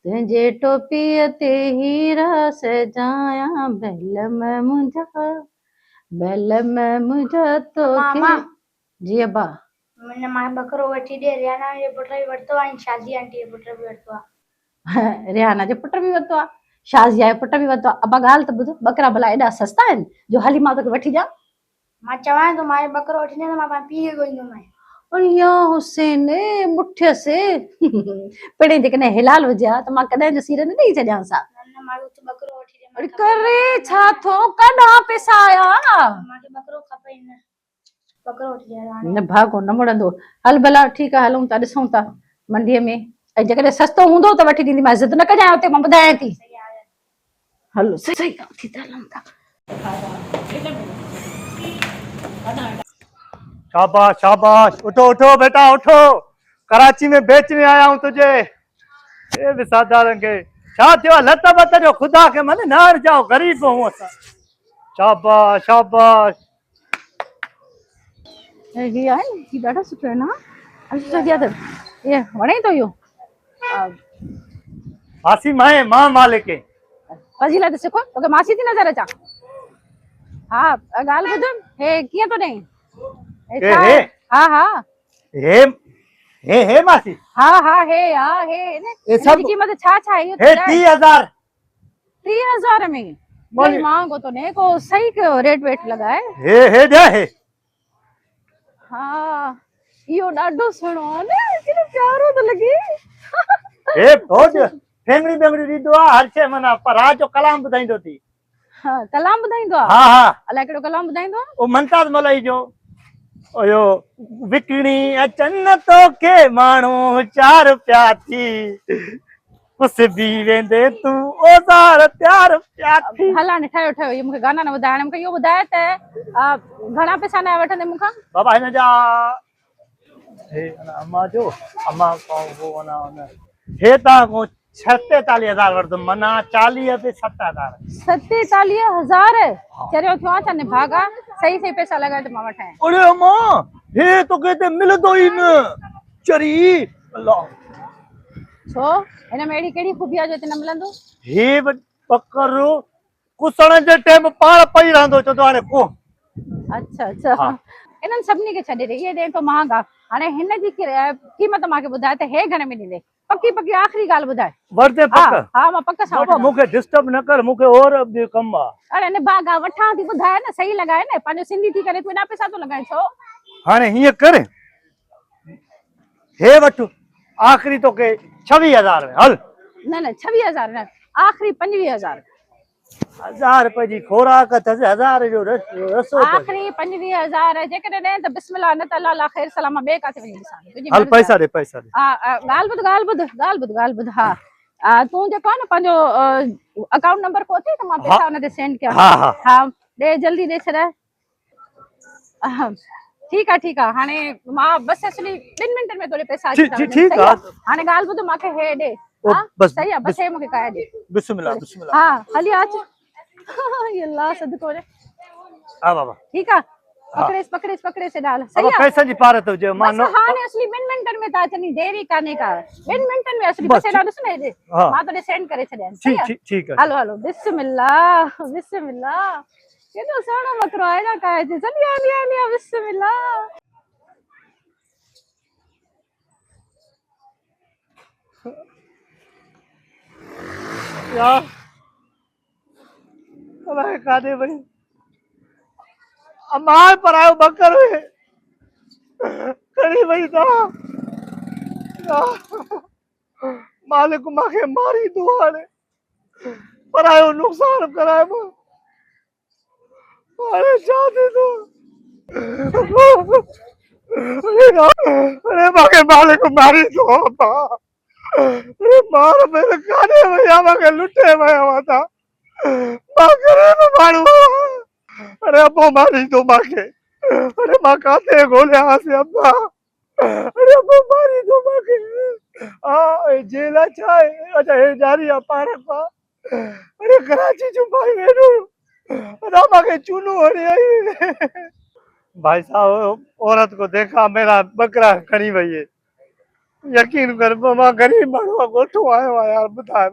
तुझे टोपी ते हीरा सजाया बेल में मुझा तो मामा जी अब्बा मैंने मां बकरो वठी दे रियाना जे पुट भी वरतो आई शादी आंटी जे पुट भी वरतो रिहाना जे पुट भी वरितो आहे शाज़िया जे पुट भी वरितो आहे अब्बा ॻाल्हि त ॿुध बकरा भला एॾा सस्ता आहिनि जो हली मां तोखे वठी ॾियां मां चवां तो मां बकरो वठी दे मां पाण पी के गोईंदो मैं अड़िया हुसैन मुठ्य से पिणे जेकॾहिं हिलाल हुजे हा त मां कॾहिं जो सीर न ॾेई छॾियांसि हा न मां तो बकरो वठी दे अरे करे छा थो कॾां पैसा आया मांखे बकरो खपे न बकरो वठी दे हाणे न भागो न मुड़ंदो हल भला ठीकु आहे हलूं था ॾिसूं था मंडीअ में ऐं जेकॾहिं सस्तो हूंदो त वठी ॾींदीमांइ ज़िद न कजांइ हुते मां ॿुधायां थी हलो सही थी त हलूं था शाबाश शाबाश उठो उठो बेटा उठो कराची में बेचने आया हूँ तुझे ए विसादारन के छा थियो लत बत जो खुदा के मन न हर जाओ गरीब हूं असां शाबाश शाबाश ही आहे न ही ॾाढा सुठो आहे न अच्छा दिया त ये वणे थो इहो आसी माए मां मालिक है फज़ीला त सिखो तोखे मासी थी नज़र अचां हा ॻाल्हि ॿुध हे कीअं थो ॾें हे हे हा हा हे मासी हा हा हे ने ये सब कीमत छा छा है हे 30,000 30,000 में नहीं मांगो तो ने को सही कयो रेट वेट लगाए हे दे हे हाँ इहो ॾाढो सुहिणो आहे न किलो प्यारो तो लगे हे बहुत फेंगड़ी बेंगड़ी ॾींदो आहे हर शइ माना पर रात जो कलाम ॿुधाईंदो थी हाँ कलाम ॿुधाईंदो आहे हा हा अलाए कहिड़ो कलाम ॿुधाईंदो आहे ओ मनताज मलाई जो ओयो विकणी अचन तो के माण्हू चार पिया थी उस भी वेंदे तू ओज़ार त्यार पिया थी हला ने ठायो ठायो ये मूंखे गाना न ॿुधाइण मूंखे इहो ॿुधाए त घणा पैसा न वठंदे मूंखां बाबा हिन जा हे अम्मा जो अम्मा को वो ना हे तव्हां को 47,000 वठंदुमि माना 40 पे 47,000 चरियो थियो आहे छा ने भागा सही सही पैसा लॻाए त मां वठां अरे अम्मा हे तो कहते मिलंदो ई न चरी अल्लाह छो हिन में अहिड़ी कहिड़ी खूबी आहे जो हिते न मिलंदो हे बकरो कुसण जे टाइम पाण पई रहंदो चवंदो हाणे को अच्छा अच्छा इन्हनि सभिनी खे छॾे ॾे इहे ॾे तो महांगा हाणे हिन जी क़ीमत मूंखे ॿुधाए त हे घणे में ॾींदे पकी पकी आख़िरी ॻाल्हि ॿुधाए वरदे पक हा मां पक सां बाबा मूंखे डिस्टर्ब न कर मूंखे और ॿियो कमु आहे अरे न भागा वठां थी ॿुधाए न सही लॻाए न पंहिंजो सिंधी थी करे तूं एॾा पैसा थो लॻाए छो हाणे हीअं कर हे वठ आख़िरी तोखे 26,000 में हल न न 26,000 न आख़िरी 25,000 1000 रुपए जी खोराक अथसि 1000 जो रसो आख़िरी 25,000 जेकॾहिं ॾे त बिस्मिल्लाह न त अल्लाह ख़ैर सलाम मां ॿिए काथे वञी ॾिसां हल पैसा दे हा ॻाल्हि ॿुध हा तूं जेको आहे न पंहिंजो अकाउंट नंबर को अथई त मां पैसा हुन ते सेंड कयां हा ॾे जल्दी ॾे छॾ ठीकु आहे हाणे मां बस असली 2 मिंटनि में तोरे पैसा अची ठीकु आहे हाणे ॻाल्हि ॿुध मूंखे हे ॾे बस सही आहे बस हे मूंखे काया ॾे बिस्मिल्लाह हा हली अच अल्लाह सदको रे हा बाबा ठीकु आहे पकड़ेस डाल सही आहे पैसा जी पार तो जे मां हाणे असली 2 मिंटनि में ता चनी देरी काने का 2 मिंटनि में असली पैसा डाल न दे मां तोरे सेंड करे छॾियां सही आहे ठीक है हलो बिस्मिल्लाह केॾो सुहिणो बकरो आहे ना काए थी चली बिस्मिल्लाह यार अलाए काॾे वई अमाल पर आयो बकर खणी वई था मालिक मूंखे मारी तूं हाणे पर आयो नुक़सान कराए हाणे छा थी थो अरे मूंखे मालिक मारी थो अरे मार मेरे काॾे वया मूंखे लुटे वया था मां ग़रीब माण्हू अरे अबो मारी थो मूंखे अरे मां काथे ॻोल्हियांसि अब्बा अरे अबो मारी थो मूंखे हा जेल छा आहे अच्छा हे जारी आहे पाण खां अरे कराची जो भाई वेठो अरे मूंखे चूनो हणी आई भाई साहब औरत को देखा मेरा बकरा खड़ी हुई है यकीन कर, मां गरीब माण्हू आहे, ॻोठो आयो आहे यार, ॿुधाए